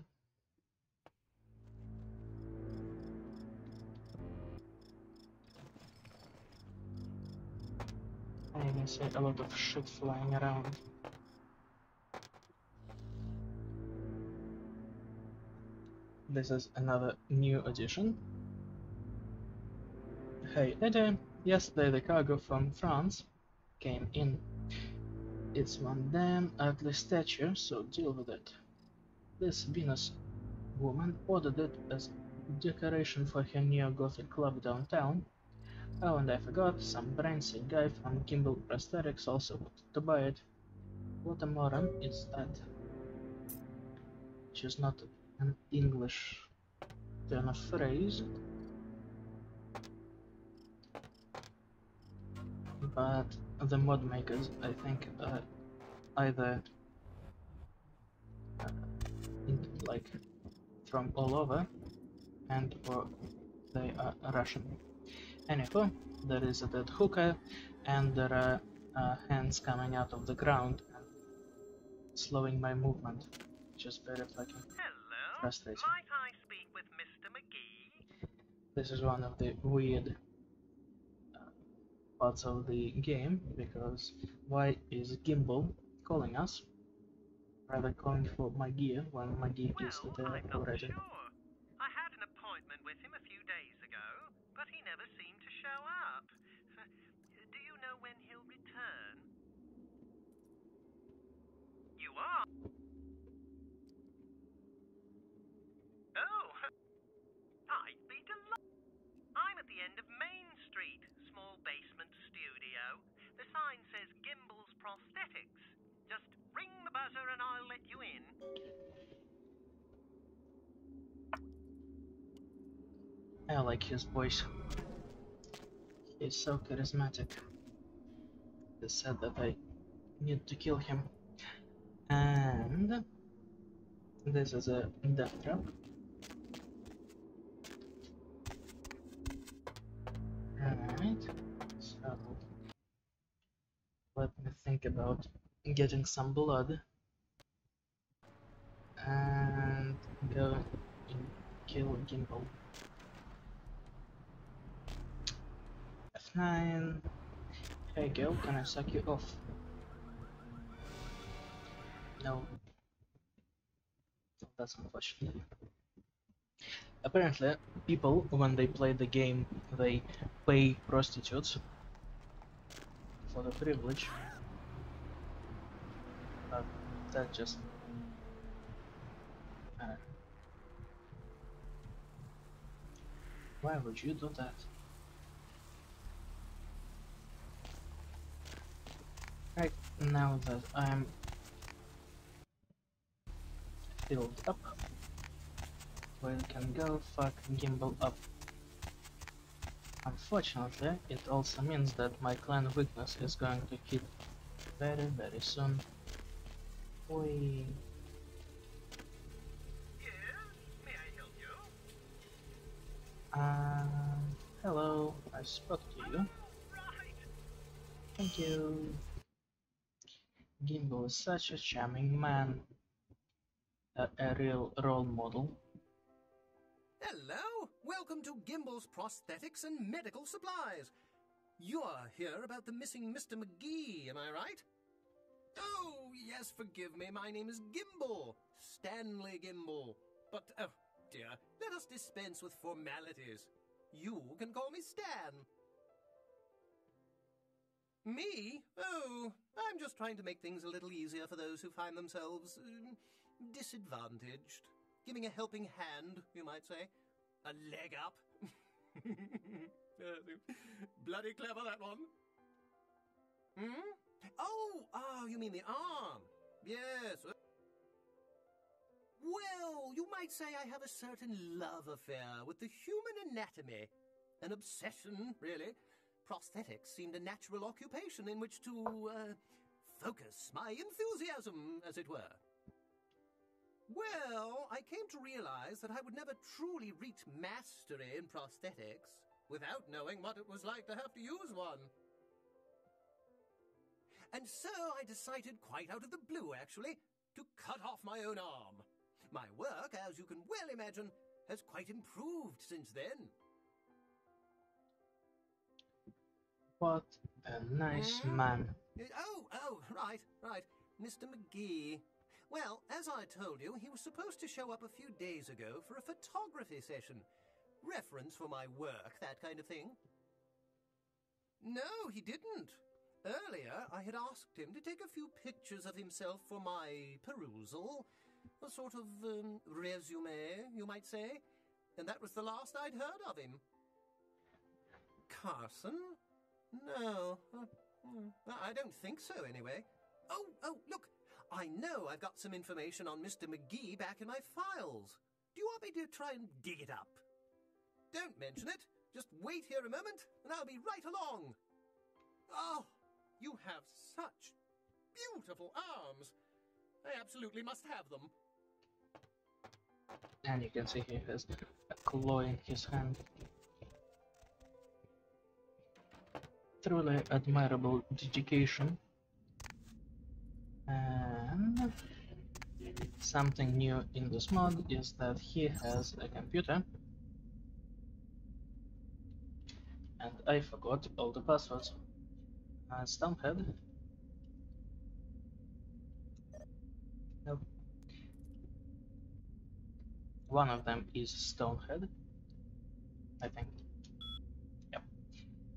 I can see a lot of shit flying around. This is another new addition. Hey Eddie, yesterday the cargo from France came in. It's one damn ugly statue, so deal with it. This Venus woman ordered it as decoration for her neo-gothic club downtown. Oh, and I forgot, some brainsick guy from Gimbal Prosthetics also wanted to buy it. What a moron is that? Which is not an English turn of phrase, but the mod makers, I think, are either like from all over and or they are Russian. Anywho, there is a dead hooker and there are hands coming out of the ground and slowing my movement, which is very fucking frustrating. Might I speak with Mr. McGee? This is one of the weird parts of the game, because why is Gimbal calling us rather calling for McGee when McGee is there I'm not already? sure. I had an appointment with him a few days ago, but he never seemed to show up. Do you know when he'll return? You are? Oh, I'd be delighted. I'm at the end of Main Street, small basement studio. The sign says Gimbal's Prosthetics. Just ring the buzzer and I'll let you in. I like his voice. He's so charismatic. They said that I need to kill him. And this is a death trap. Right. So let me think about getting some blood and go and kill Gimbal. F9. Hey girl, can I suck you off? No. That's unfortunate. Apparently, people, when they play the game, they pay prostitutes for the privilege. But that just... why would you do that? Right, now that I'm filled up, we can go fuck Gimbal up. Unfortunately, it also means that my clan weakness is going to hit very, very soon. Oi. Yes, may I help you? Hello, I spoke to you. Right. Thank you. Gimbal is such a charming man. A real role model. Hello! Welcome to Gimbal's Prosthetics and Medical Supplies. You're here about the missing Mr. McGee, am I right? Oh, yes, forgive me. My name is Gimbal. Stanley Gimbal. But, oh, dear, let us dispense with formalities. You can call me Stan. Me? Oh, I'm just trying to make things a little easier for those who find themselves disadvantaged. Giving a helping hand, you might say. A leg up. Bloody clever, that one. Hmm? Oh, you mean the arm. Yes. Well, you might say I have a certain love affair with the human anatomy. An obsession, really. Prosthetics seemed a natural occupation in which to, focus my enthusiasm, as it were. Well, I came to realize that I would never truly reach mastery in prosthetics without knowing what it was like to have to use one. And so I decided, quite out of the blue actually, to cut off my own arm. My work, as you can well imagine, has quite improved since then. What a nice man. Oh, right. Mr. McGee. Well, as I told you, he was supposed to show up a few days ago for a photography session. Reference for my work, that kind of thing. No, he didn't. Earlier, I had asked him to take a few pictures of himself for my perusal. A sort of resume, you might say. And that was the last I'd heard of him. Carson? No. I don't think so, anyway. Oh, look. I know I've got some information on Mr. McGee back in my files. Do you want me to try and dig it up? Don't mention it. Just wait here a moment, and I'll be right along. Oh, you have such beautiful arms. I absolutely must have them. And you can see he has a claw in his hand. Truly admirable dedication. And something new in this mod is that he has a computer. And I forgot all the passwords. Stonehead. Nope. One of them is Stonehead, I think. Yep.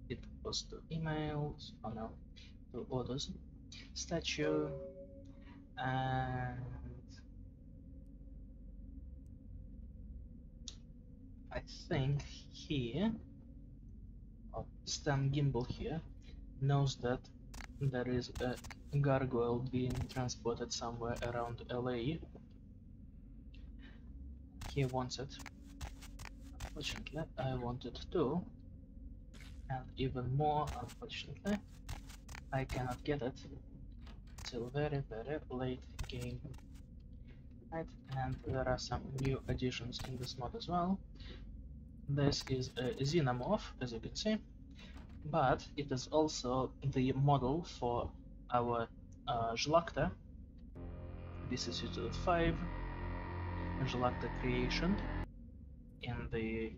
It was to emails, oh no, to orders. Statue, and I think here, Stan Gimbal here, knows that there is a gargoyle being transported somewhere around LA. He wants it. Unfortunately, I want it too. And even more, unfortunately, I cannot get it till very, very late game. Right, and there are some new additions in this mod as well. This is a xenomorph, as you can see, but it is also the model for our Žlakta. This is used 5 Žlakta creation in the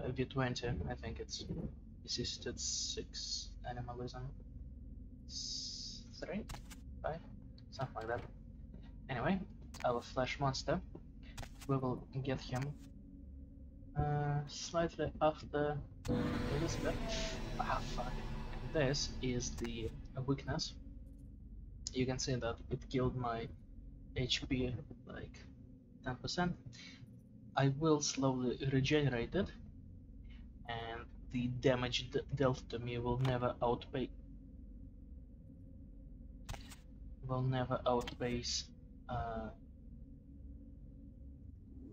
V20. I think it's assisted 6 animalism 3, 5, something like that. Anyway, our flesh monster, we will get him slightly after Elizabeth. Ah, fuck. This is the weakness. You can see that it killed my HP like 10%. I will slowly regenerate it, and the damage dealt to me will never outpace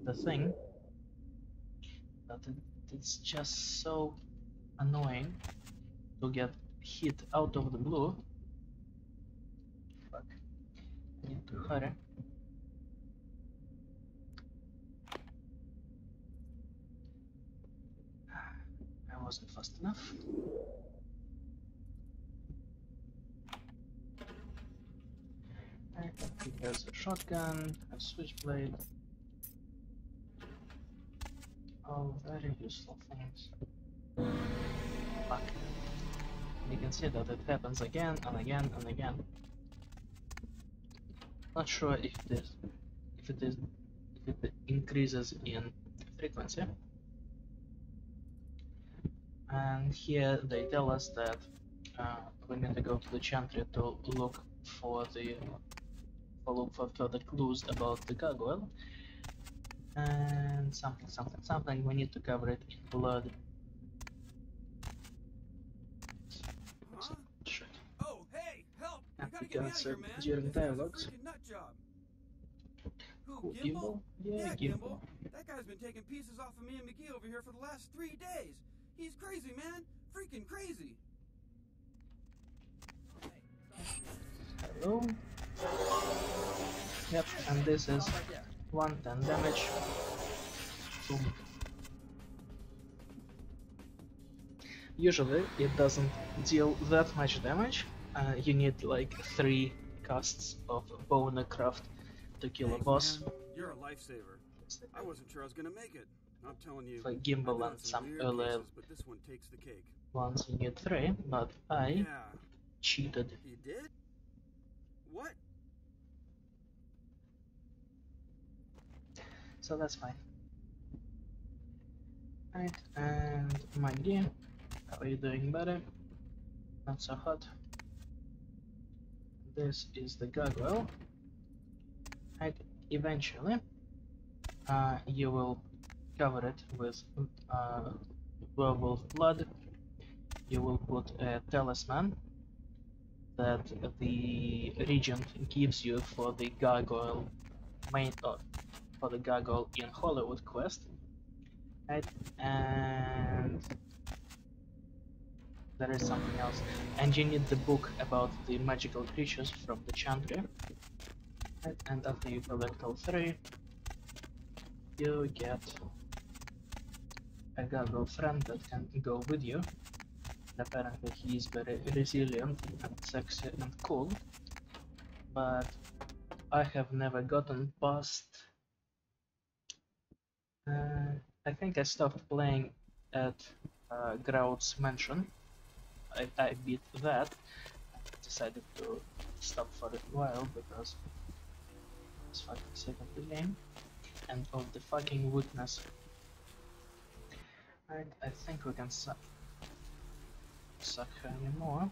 the thing. But it's just so annoying to get hit out of the blue. Fuck. I need to hurry. I wasn't fast enough. He has a shotgun, a switchblade. Oh, very useful things. Fuck. You can see that it happens again and again and again. Not sure if it increases in frequency. And here they tell us that we need to go to the chantry to look for further clues about the gargoyle. And something, we need to cover it in blood. Huh? Shit. Oh, hey, help! You And gotta we get me got out of here, some man. during This guy's a dialogues. freaking nut job. Who, Gimbal? Gimbal? Yeah, Gimbal. That guy's been taking pieces off of me and McGee over here for the last 3 days. He's crazy, man. Freaking crazy. Hello. Yep, and this is 110 damage. Boom. Usually it doesn't deal that much damage. You need like 3 casts of Boner Craft to kill a Thanks, boss. man. You're a lifesaver. I wasn't sure I was gonna make it. I'm telling you. For I've Gimbal been on and some weird earlier cases, but this one takes the cake. ones you need 3, but I Yeah. cheated. You did? What? So that's fine. Right, and Maggie, how are you doing, buddy? Not so hot. This is the gargoyle. Right, eventually, you will cover it with werewolf blood. You will put a talisman that the regent gives you for the gargoyle for the gargoyle in Hollywood quest. Right, and there is something else, and you need the book about the magical creatures from the chantry. Right, and after you collect all 3, you get a gargoyle friend that can go with you. Apparently he is very resilient and sexy and cool, but I have never gotten past... I think I stopped playing at Grout's mansion. I beat that. I decided to stop for a while because it's fucking sick of the game and of the fucking weakness. Right, I think we can suck her anymore.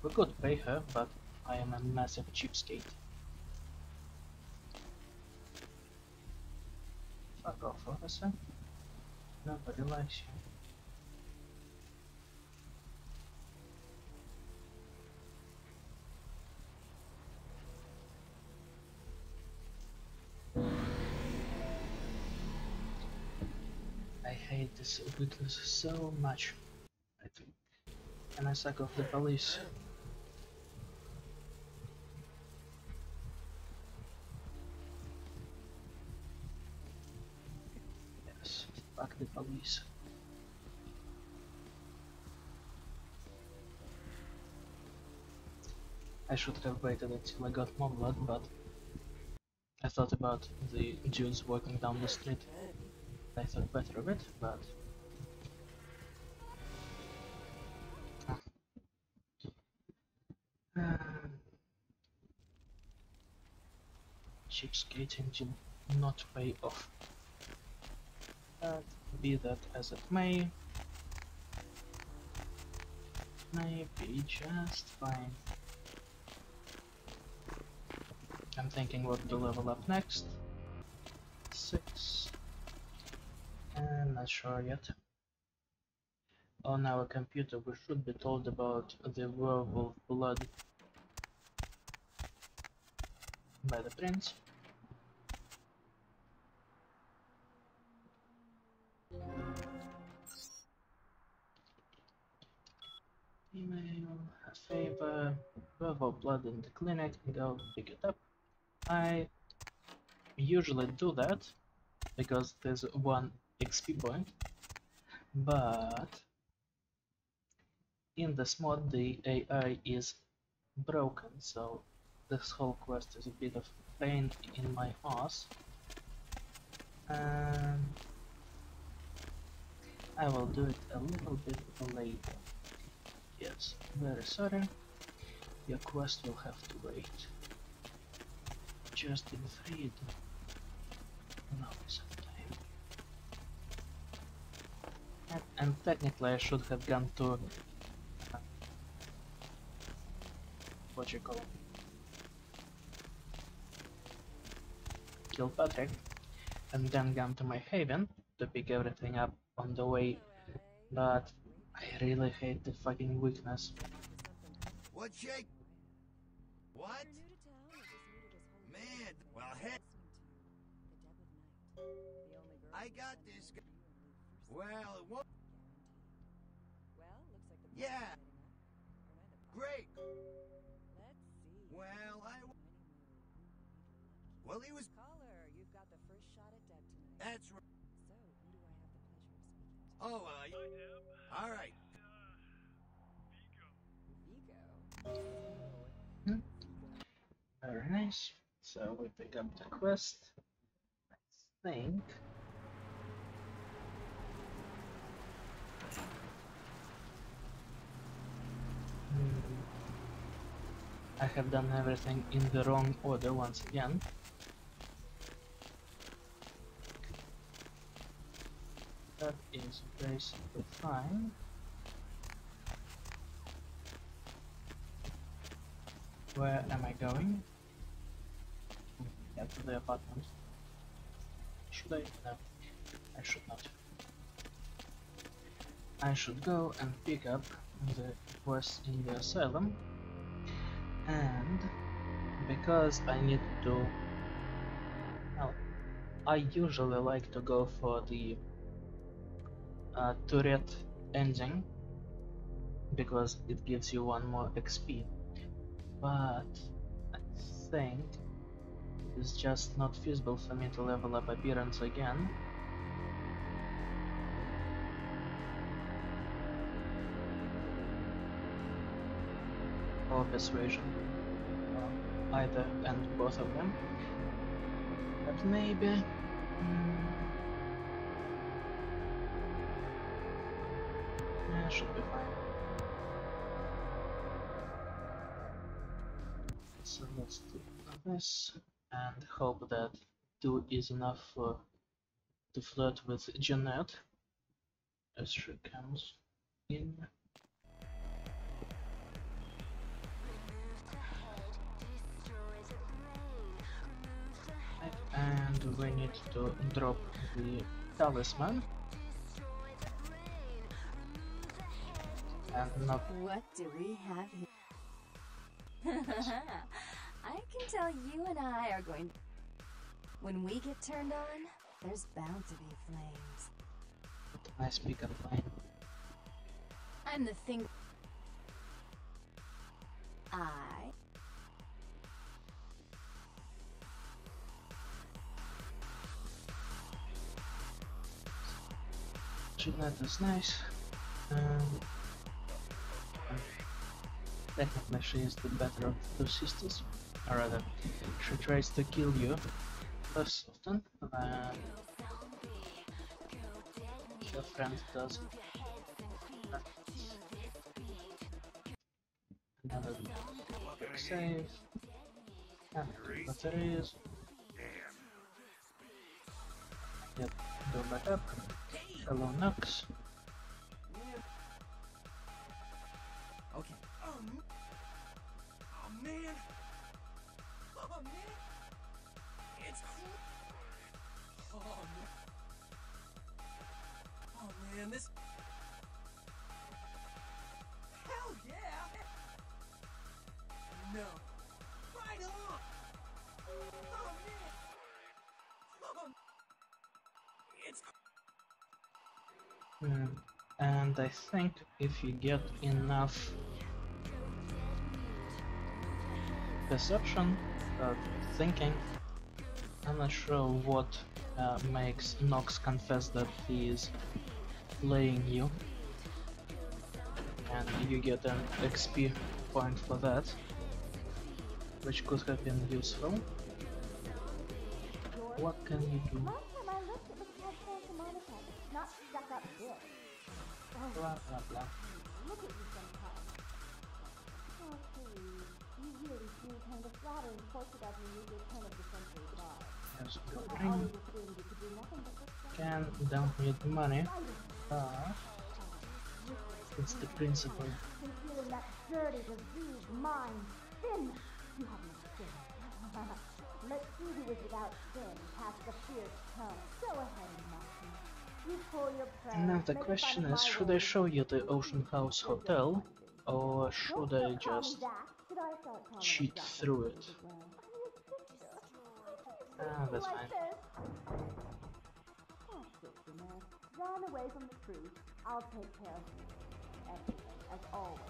We could pay her, but I am a massive cheapskate. Fuck off, officer. Nobody likes you. I hate this weakness so much. And I suck off the police. Yes, fuck the police. I should have waited until I got more blood, but I thought about the dudes walking down the street. I thought better of it, but... cheapskating did not pay off. But be that as it may be just fine. I'm thinking what to level up next. 6. I'm not sure yet. On our computer we should be told about the werewolf blood by the prince. Email, a favor, werewolf blood in the clinic, go pick it up. I usually do that because there's 1 XP point, but in this mod the AI is broken, so this whole quest is a bit of pain in my ass. I will do it a little bit later. Yes, very sorry. Your quest will have to wait. Just been freed. Now is the time. And technically I should have gone to what you call Kilpatrick, and then gone to my haven to pick everything up on the way, but I really hate the fucking weakness. What shake? What? Man, well, heck. I got this guy. Well, it won't. Yeah. Great. Well, well, he was. Caller, you've got the first shot at Deb tonight. That's right. So, who do I have the pleasure of speaking to? Oh, all right. Vigo. Very nice. So we pick up the quest. I think. I have done everything in the wrong order once again. That is basically fine. Where am I going? Yeah, to the apartment. Should I? No, I should not. I should go and pick up the quest in the asylum, and because I need to... Well, I usually like to go for the turret ending because it gives you 1 more XP, but I think it's just not feasible for me to level up appearance again. Or persuasion, or either and both of them, but maybe yeah, should be fine. So let's do this and hope that 2 is enough to flirt with Jeanette as she comes in. And we need to drop the talisman. And not... What do we have here? I can tell you and I are going... When we get turned on, there's bound to be flames. What a nice pickup line. I'm the thing... Jeanette is nice. Technically she is the better of the 2 sisters, or rather, she tries to kill you less often than your friend does. Another quick save, and batteries. Yep, go back up. Hello, Nux. Okay. Oh man. Oh man. It's oh man. Oh man, this. Hell yeah! No. Right on. Oh man. Oh. It's. And I think if you get enough perception, thinking, I'm not sure what makes Nox confess that he is playing you, and you get an XP point for that, which could have been useful. What can you do? Last time I looked, it was called Santa Monica, not stuck up this. Blah blah blah. Look at you sometimes. Oh, please. You really do kind of flatter and force it out when you get kind of defensive guard. Yes, go I green. always assumed you could do nothing but look so Can don't need money, but it's the principle. concealing that dirty, diseased mind. Sin! You have no sin. Let's see who is without sin past the fierce tongue. Go ahead and mock me. You pull your prey. Now the question is, should I show you the Ocean House Hotel, or should I just cheat through it? Ah, that's fine. Run away from the truth. I'll take care of everything, as always.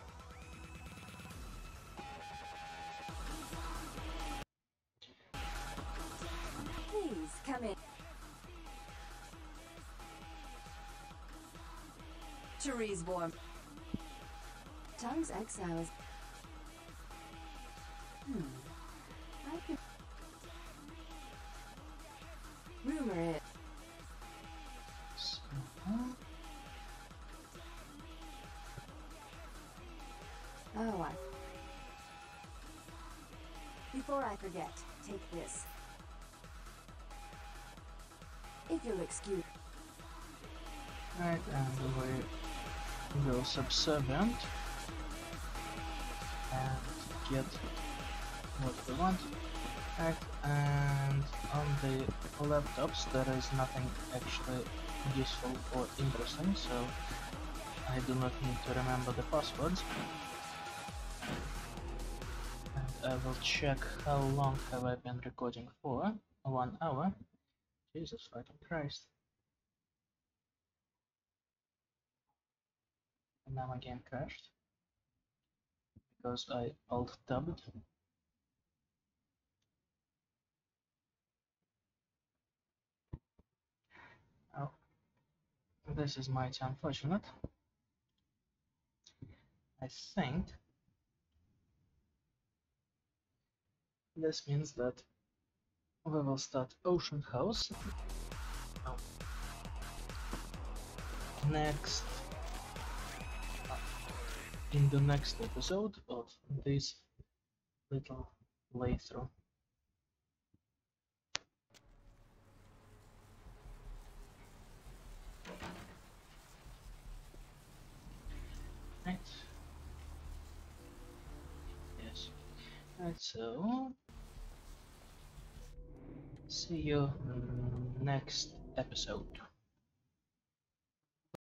Please come in. Therese Born. Tongue's exile is. I can. Rumor it. Oh, I. Before I forget, take this. If you'll excuse. Right, and we go subservient and get what we want. Right, and on the laptops there is nothing actually useful or interesting, so I do not need to remember the passwords. And I will check how long have I been recording for. 1 hour. Jesus fucking Christ. And now my game crashed because I alt-tabbed. Oh, this is mighty unfortunate. I think this means that we will start Ocean House next in the next episode of this little playthrough. Right. Yes. Right, so see you next episode.